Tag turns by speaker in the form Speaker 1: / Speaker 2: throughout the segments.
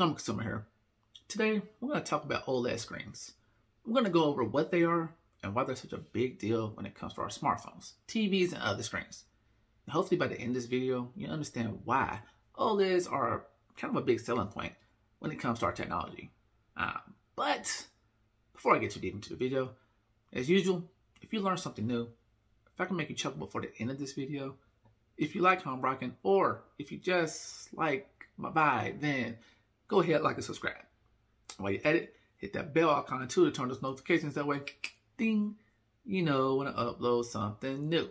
Speaker 1: Normal Consumer here. Today, we're going to talk about OLED screens. We're going to go over what they are and why they're such a big deal when it comes to our smartphones, TVs, and other screens. And hopefully by the end of this video, you understand why OLEDs are kind of a big selling point when it comes to our technology. But before I get too deep into the video, as usual, if you learn something new, if I can make you chuckle before the end of this video, if you like how I'm rocking, or if you just like my vibe, then go ahead, like and subscribe. While you edit, hit that bell icon too to turn those notifications. That way, ding, you know when I upload something new.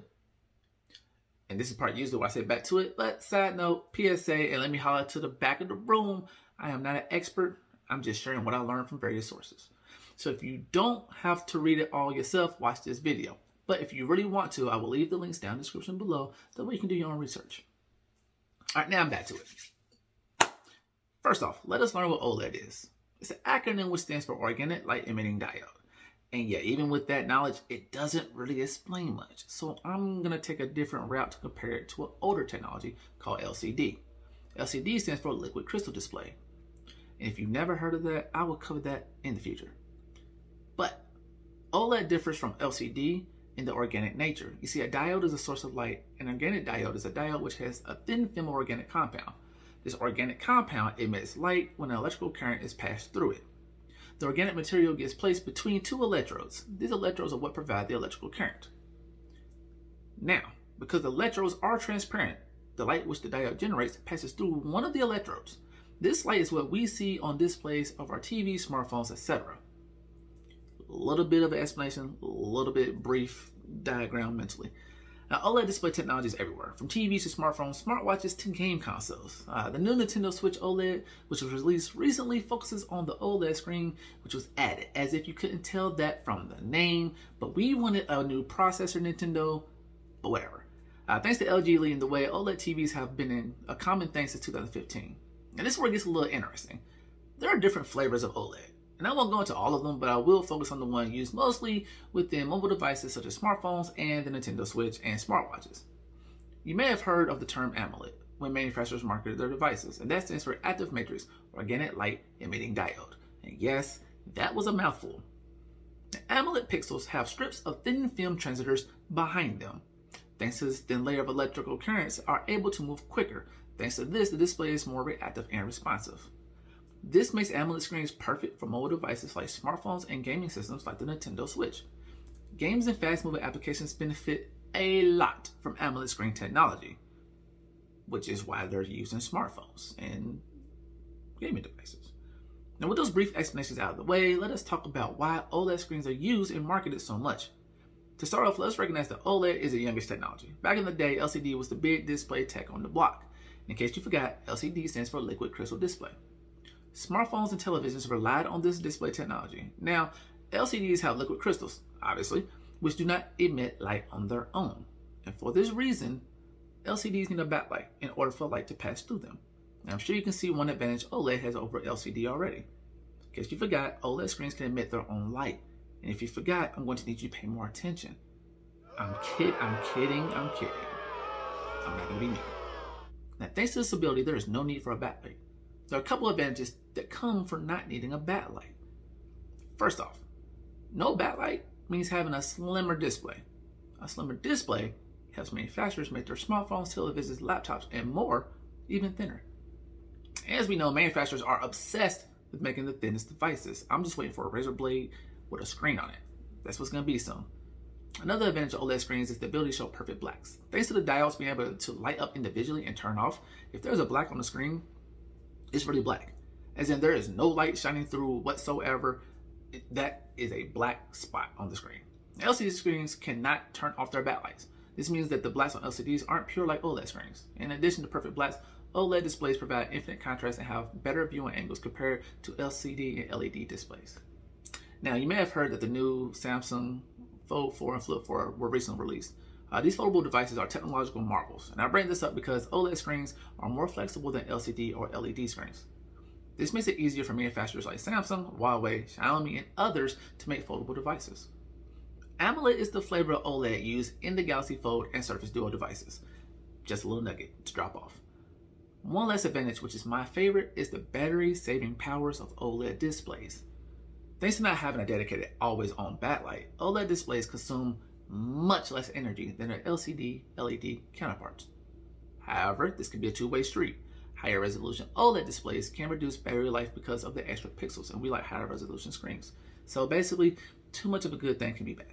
Speaker 1: And this is part usually where I say back to it. But side note, PSA, and let me holler to the back of the room. I am not an expert. I'm just sharing what I learned from various sources. So if you don't have to read it all yourself, watch this video. But if you really want to, I will leave the links down in the description below. That way you can do your own research. All right, now I'm back to it. First off, let us learn what OLED is. It's an acronym which stands for Organic Light Emitting Diode. And yeah, even with that knowledge, it doesn't really explain much. So I'm going to take a different route to compare it to an older technology called LCD. LCD stands for Liquid Crystal Display. And if you've never heard of that, I will cover that in the future. But OLED differs from LCD in the organic nature. You see, a diode is a source of light. An organic diode is a diode which has a thin film of organic compound. This organic compound emits light when an electrical current is passed through it. The organic material gets placed between two electrodes. These electrodes are what provide the electrical current. Now, because the electrodes are transparent, the light which the diode generates passes through one of the electrodes. This light is what we see on displays of our TVs, smartphones, etc. A little bit of an explanation, a little bit brief diagram mentally. Now, OLED display technology is everywhere, from TVs to smartphones, smartwatches to game consoles. The new Nintendo Switch OLED, which was released recently, focuses on the OLED screen, which was added, as if you couldn't tell that from the name. But we wanted a new processor, Nintendo, but whatever. Thanks to LG leading the way, OLED TVs have been a common thing since 2015. And this is where it gets a little interesting. There are different flavors of OLED. And I won't go into all of them, but I will focus on the one used mostly within mobile devices such as smartphones and the Nintendo Switch and smartwatches. You may have heard of the term AMOLED when manufacturers market their devices, and that stands for Active Matrix Organic Light Emitting Diode. And yes, that was a mouthful. The AMOLED pixels have strips of thin film transistors behind them. Thanks to this thin layer of electrical currents are able to move quicker. Thanks to this, the display is more reactive and responsive. This makes AMOLED screens perfect for mobile devices like smartphones and gaming systems like the Nintendo Switch. Games and fast-moving applications benefit a lot from AMOLED screen technology, which is why they're used in smartphones and gaming devices. Now, with those brief explanations out of the way, let us talk about why OLED screens are used and marketed so much. To start off, let's recognize that OLED is the youngest technology. Back in the day, LCD was the big display tech on the block. In case you forgot, LCD stands for Liquid Crystal Display. Smartphones and televisions relied on this display technology. Now, LCDs have liquid crystals, obviously, which do not emit light on their own. And for this reason, LCDs need a backlight in order for light to pass through them. Now, I'm sure you can see one advantage OLED has over LCD already. In case you forgot, OLED screens can emit their own light. And if you forgot, I'm going to need you to pay more attention. I'm kidding. I'm not going to be mean. Now, thanks to this ability, there is no need for a backlight. There are a couple of advantages that come from not needing a backlight. First off, no backlight means having a slimmer display. A slimmer display helps manufacturers make their smartphones, televisions, laptops, and more even thinner. As we know, manufacturers are obsessed with making the thinnest devices. I'm just waiting for a razor blade with a screen on it. That's what's going to be soon. Another advantage of OLED screens is the ability to show perfect blacks. Thanks to the diodes being able to light up individually and turn off, if there's a black on the screen, it's really black. As in, there is no light shining through whatsoever. That is a black spot on the screen. LCD screens cannot turn off their backlights. This means that the blacks on LCDs aren't pure like OLED screens. In addition to perfect blacks, OLED displays provide infinite contrast and have better viewing angles compared to LCD and LED displays. Now, you may have heard that the new Samsung Fold 4 and Flip 4 were recently released. These foldable devices are technological marvels, and I bring this up because OLED screens are more flexible than LCD or LED screens. This makes it easier for manufacturers like Samsung, Huawei, Xiaomi, and others to make foldable devices. AMOLED is the flavor of OLED used in the Galaxy Fold and Surface Duo devices. Just a little nugget to drop off. One less advantage, which is my favorite, is the battery saving powers of OLED displays. Thanks to not having a dedicated always-on backlight, OLED displays consume much less energy than their LCD, LED counterparts. However, this can be a two-way street. Higher resolution OLED displays can reduce battery life because of the extra pixels, and we like higher resolution screens. So basically, too much of a good thing can be bad.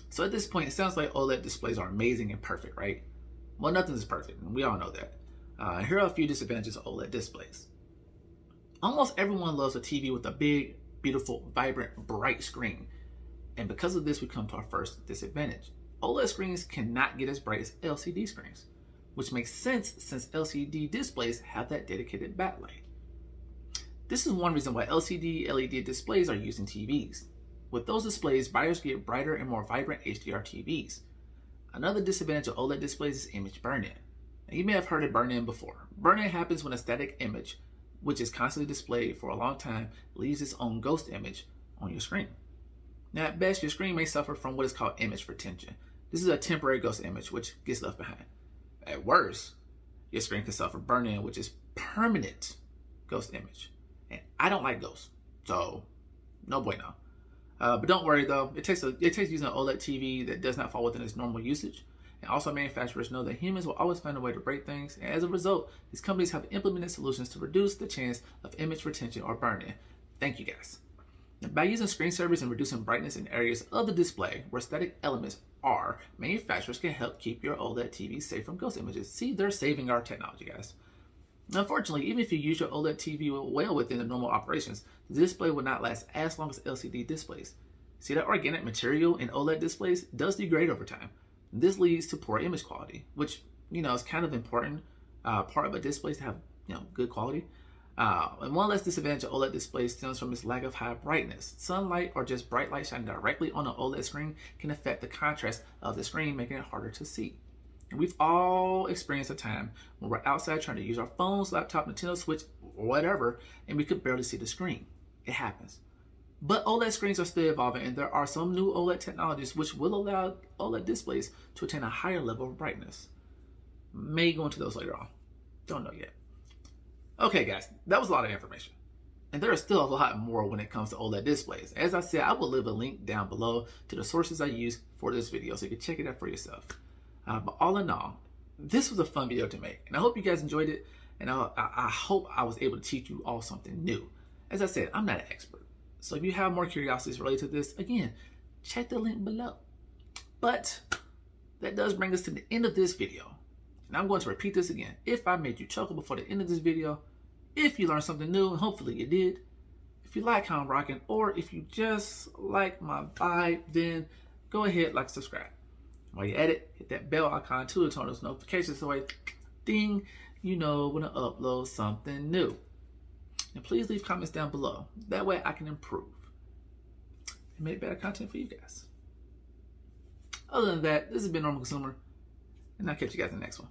Speaker 1: So at this point, it sounds like OLED displays are amazing and perfect, right? Well, nothing is perfect, and we all know that. Here are a few disadvantages of OLED displays. Almost everyone loves a TV with a big, beautiful, vibrant, bright screen. And because of this, we come to our first disadvantage. OLED screens cannot get as bright as LCD screens, which makes sense since LCD displays have that dedicated backlight. This is one reason why LCD LED displays are used in TVs. With those displays, buyers get brighter and more vibrant HDR TVs. Another disadvantage of OLED displays is image burn-in. Now, you may have heard of burn-in before. Burn-in happens when a static image, which is constantly displayed for a long time, leaves its own ghost image on your screen. Now, at best, your screen may suffer from what is called image retention. This is a temporary ghost image which gets left behind. At worst, your screen can suffer burn-in, which is permanent ghost image. And I don't like ghosts, so no bueno. But don't worry though, it takes using an OLED TV that does not fall within its normal usage. And also manufacturers know that humans will always find a way to break things, and as a result, these companies have implemented solutions to reduce the chance of image retention or burn-in. Thank you guys. Now, by using screensavers and reducing brightness in areas of the display where static elements are, manufacturers can help keep your OLED TV safe from ghost images. See, they're saving our technology, guys. Unfortunately, even if you use your OLED TV well within the normal operations, the display will not last as long as LCD displays. See, that organic material in OLED displays does degrade over time. This leads to poor image quality, which, is kind of important part of a display to have, good quality. And one less disadvantage of OLED displays stems from its lack of high brightness. Sunlight or just bright light shining directly on an OLED screen can affect the contrast of the screen, making it harder to see. And we've all experienced a time when we're outside trying to use our phones, laptop, Nintendo Switch, or whatever, and we could barely see the screen. It happens. But OLED screens are still evolving, and there are some new OLED technologies which will allow OLED displays to attain a higher level of brightness. May go into those later on. Don't know yet. Okay guys, that was a lot of information. And there is still a lot more when it comes to OLED displays. As I said, I will leave a link down below to the sources I use for this video so you can check it out for yourself. But all in all, this was a fun video to make, and I hope you guys enjoyed it, and I hope I was able to teach you all something new. As I said, I'm not an expert, so if you have more curiosities related to this, again, check the link below. But that does bring us to the end of this video, and I'm going to repeat this again. If I made you chuckle before the end of this video, if you learned something new, and hopefully you did, if you like how I'm rocking, or if you just like my vibe, then go ahead, like, subscribe. While you're at it, hit that bell icon too to turn those notifications so ding, when I upload something new. And please leave comments down below. That way I can improve and make better content for you guys. Other than that, this has been Normal Consumer, and I'll catch you guys in the next one.